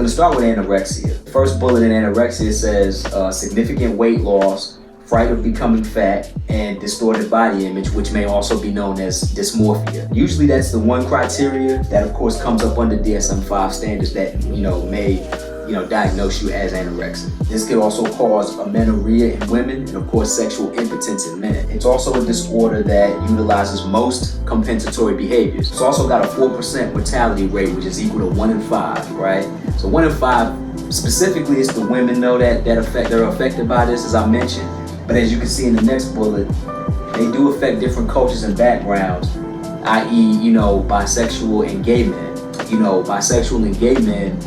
to start with anorexia. The first bullet in anorexia says significant weight loss, fright of becoming fat, and distorted body image, which may also be known as dysmorphia. Usually that's the one criteria that of course comes up under DSM-5 standards that may diagnose you as anorexic. This could also cause amenorrhea in women and of course sexual impotence in men. It's also a disorder that utilizes most compensatory behaviors. It's also got a 4% mortality rate, which is equal to 1 in 5, right? So 1 in 5, specifically it's the women though that are affected by this, as I mentioned. But as you can see in the next bullet, they do affect different cultures and backgrounds, i.e., bisexual and gay men. Bisexual and gay men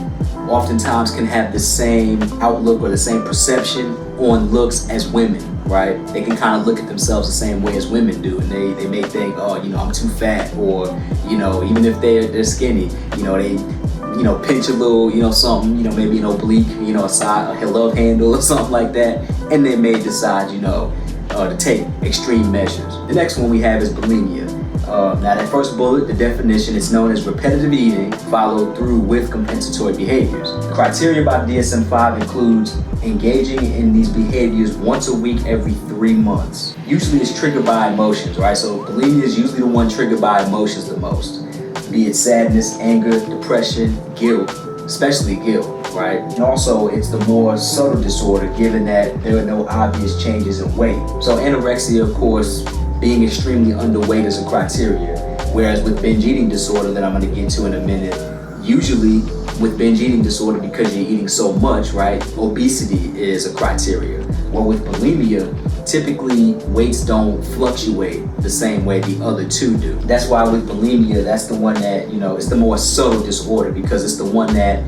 oftentimes can have the same outlook or the same perception on looks as women, right? They can kind of look at themselves the same way as women do, and they may think, oh, I'm too fat, or even if they're skinny, they pinch a little, something, maybe an oblique, a love handle or something like that, and they may decide, to take extreme measures. The next one we have is bulimia. Now that first bullet, the definition is known as repetitive eating followed through with compensatory behaviors. The criteria by DSM-5 includes engaging in these behaviors once a week every 3 months. Usually it's triggered by emotions, right? So bulimia is usually the one triggered by emotions the most, be it sadness, anger, depression, guilt, especially guilt, right? And also it's the more subtle disorder given that there are no obvious changes in weight. So anorexia, of course, being extremely underweight is a criteria, whereas with binge eating disorder that I'm going to get to in a minute, usually with binge eating disorder, because you're eating so much, right, obesity is a criteria. Well, with bulimia, typically weights don't fluctuate the same way the other two do. That's why with bulimia, that's the one that, it's the more subtle disorder, because it's the one that,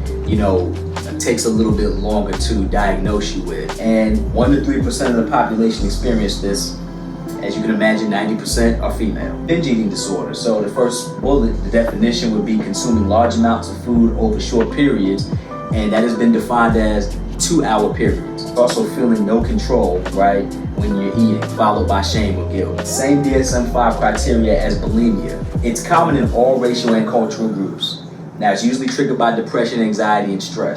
takes a little bit longer to diagnose you with. And 1 to 3% of the population experience this. As you can imagine, 90% are female. Binge eating disorder. So the first bullet, the definition would be consuming large amounts of food over short periods, and that has been defined as 2-hour periods. Also feeling no control, right, when you're eating, followed by shame or guilt. Same DSM-5 criteria as bulimia. It's common in all racial and cultural groups. Now, it's usually triggered by depression, anxiety, and stress.